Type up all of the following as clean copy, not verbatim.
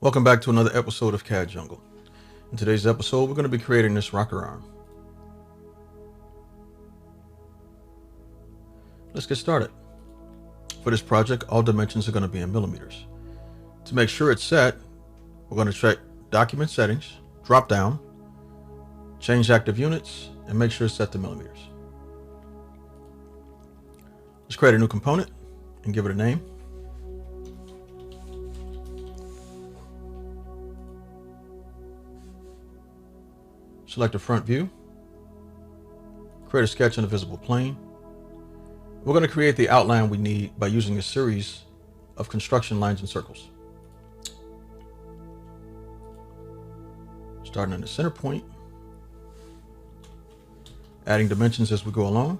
Welcome back to another episode of CAD Jungle. In today's episode, we're going to be creating this rocker arm. Let's get started. For this project, all dimensions are going to be in millimeters. To make sure it's set, we're going to check Document Settings, drop down, change active units, and make sure it's set to millimeters. Let's create a new component and give it a name. Select the front view, create a sketch on the visible plane. We're going to create the outline we need by using a series of construction lines and circles. Starting in the center point, adding dimensions as we go along.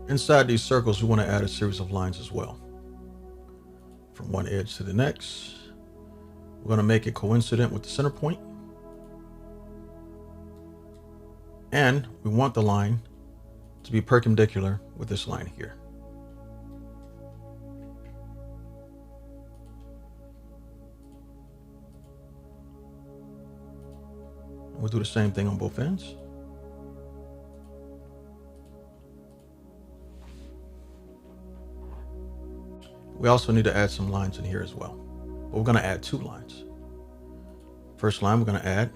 Inside these circles, we want to add a series of lines as well. From one edge to the next, we're going to make it coincident with the center point. And we want the line to be perpendicular with this line here. We'll do the same thing on both ends. We also need to add some lines in here as well. But we're going to add two lines. First line we're going to add.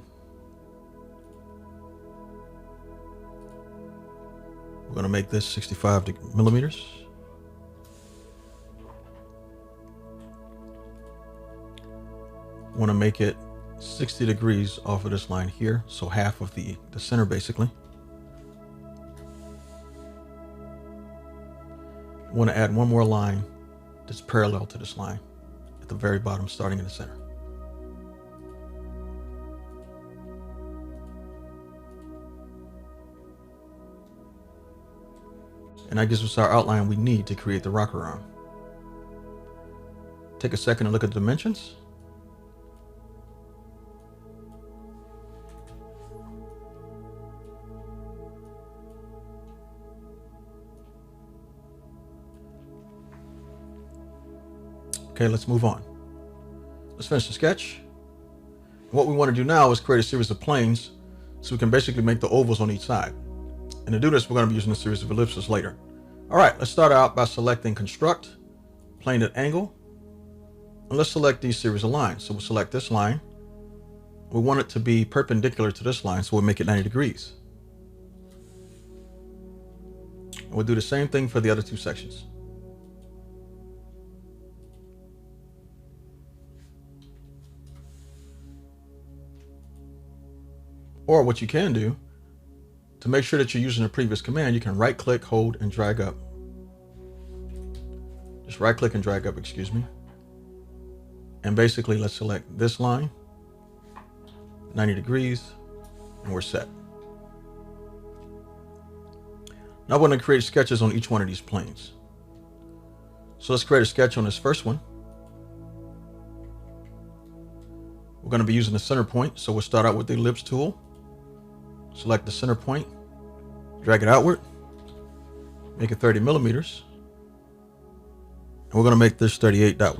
We're going to make this 65 millimeters. Want to make it 60 degrees off of this line here, so half of the center basically. Want to add one more line that's parallel to this line at the very bottom, starting in the center. And that gives us our outline we need to create the rocker arm. Take a second and look at the dimensions. Okay, let's move on. Let's finish the sketch. What we want to do now is create a series of planes so we can basically make the ovals on each side. And to do this, we're going to be using a series of ellipses later. All right, let's start out by selecting Construct, Plane at Angle, and let's select these series of lines. So we'll select this line. We want it to be perpendicular to this line, so we'll make it 90 degrees. And we'll do the same thing for the other two sections. Or what you can do, to make sure that you're using the previous command, you can right click, hold, and drag up. Just right click and drag up, excuse me. And basically let's select this line, 90 degrees, and we're set. Now we're going to create sketches on each one of these planes. So let's create a sketch on this first one. We're going to be using the center point, so we'll start out with the ellipse tool. Select the center point, drag it outward, make it 30 millimeters, and we're going to make this 38.1.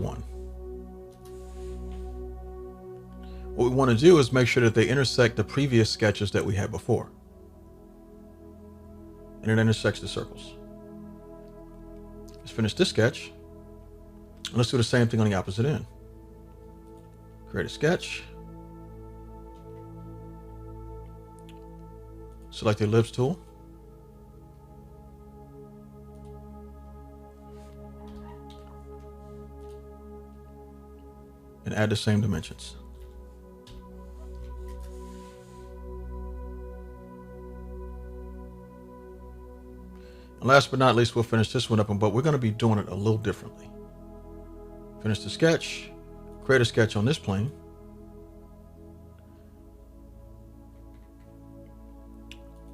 What we want to do is make sure that they intersect the previous sketches that we had before, and it intersects the circles. Let's finish this sketch, and let's do the same thing on the opposite end. Create a sketch. Select the ellipse tool. And add the same dimensions. And last but not least, we'll finish this one up, but we're going to be doing it a little differently. Finish the sketch, create a sketch on this plane.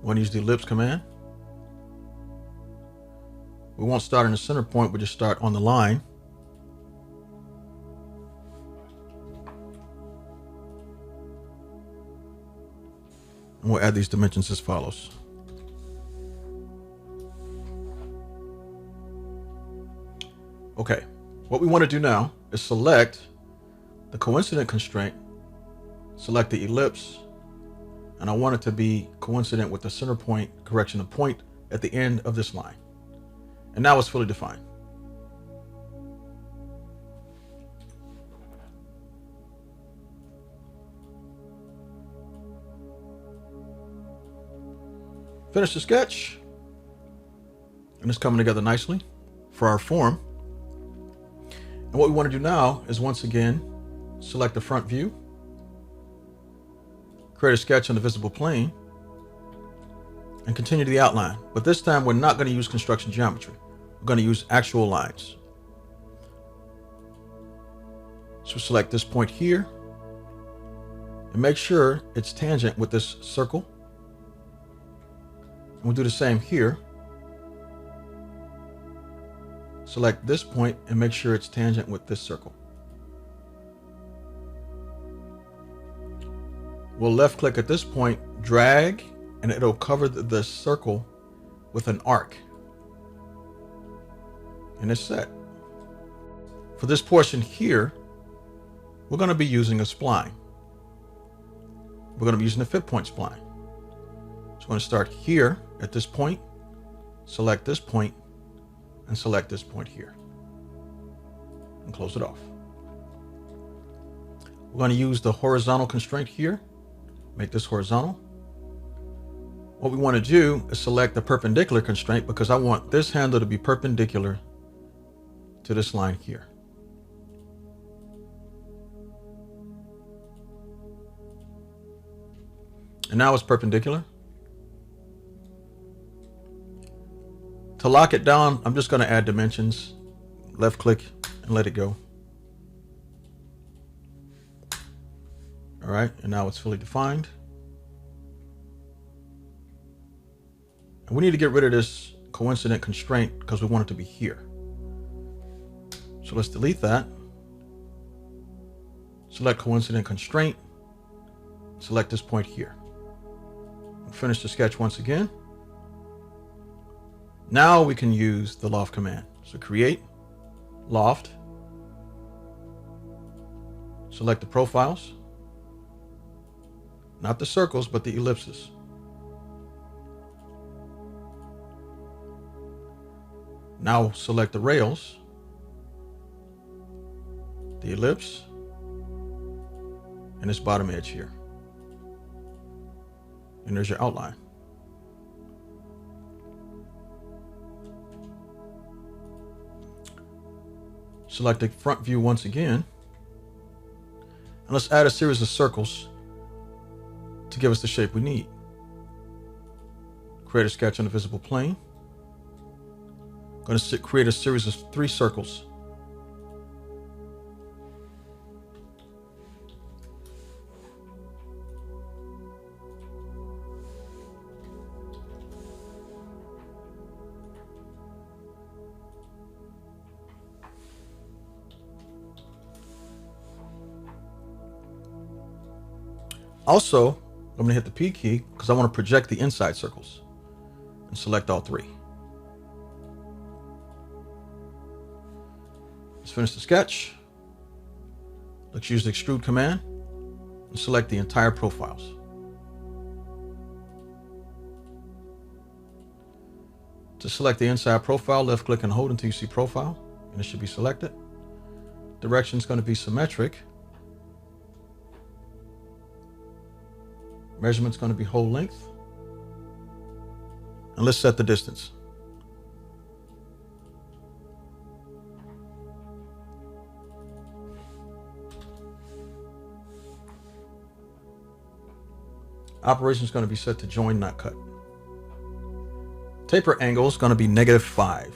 We want to use the ellipse command. We won't start in the center point, we'll just start on the line. And we'll add these dimensions as follows. Okay, what we want to do now is select the coincident constraint, select the ellipse, and I want it to be coincident with the center point, correction, the point at the end of this line. And now it's fully defined. Finish the sketch, and it's coming together nicely for our form. And what we want to do now is once again select the front view, create a sketch on the visible plane, and continue to the outline. But this time we're not going to use construction geometry. We're going to use actual lines. So select this point here and make sure it's tangent with this circle. And we'll do the same here. Select this point and make sure it's tangent with this circle. We'll left click at this point, drag, and it'll cover the circle with an arc. And it's set. For this portion here, we're going to be using a spline. We're going to be using a fit point spline. So I'm going to start here at this point, select this point, and select this point here. And close it off. We're going to use the horizontal constraint here. Make this horizontal. What we want to do is select the perpendicular constraint because I want this handle to be perpendicular to this line here. And now it's perpendicular. To lock it down, I'm just going to add dimensions. Left click and let it go. All right, and now it's fully defined. And we need to get rid of this coincident constraint because we want it to be here. So let's delete that. Select coincident constraint. Select this point here. Finish the sketch once again. Now we can use the loft command. So create, loft, select the profiles, not the circles, but the ellipses. Now select the rails, the ellipse, and this bottom edge here. And there's your outline. Select the front view once again. And let's add a series of circles to give us the shape we need. Create a sketch on the visible plane. I'm going to create a series of 3 circles. Also, I'm going to hit the P key because I want to project the inside circles and select all 3. Let's finish the sketch. Let's use the extrude command and select the entire profiles. To select the inside profile, left click and hold until you see profile, and it should be selected. Direction is going to be symmetric. Measurement's going to be whole length. And let's set the distance. Operation is going to be set to join, not cut. Taper angle is going to be -5.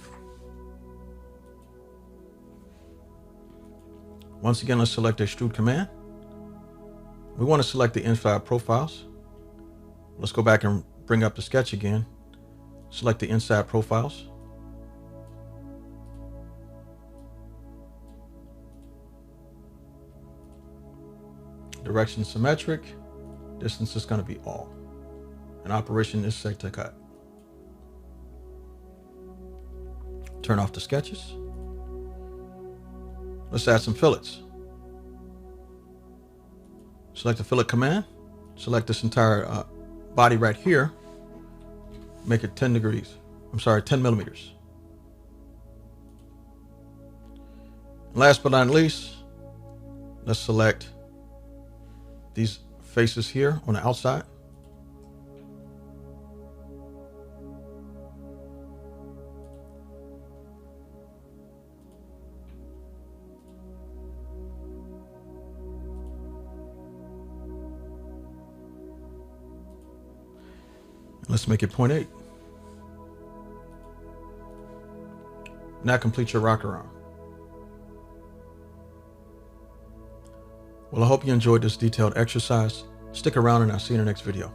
Once again, let's select the extrude command. We want to select the inside profiles. Let's go back and bring up the sketch again. Select the inside profiles. Direction symmetric. Distance is going to be all. And operation is sector cut. Turn off the sketches. Let's add some fillets. Select the fillet command. Select this entire body right here. Make it 10 degrees. 10 millimeters. Last but not least, let's select these faces here on the outside. Let's make it 0.8. Now complete your rocker arm. Well, I hope you enjoyed this detailed exercise. Stick around and I'll see you in the next video.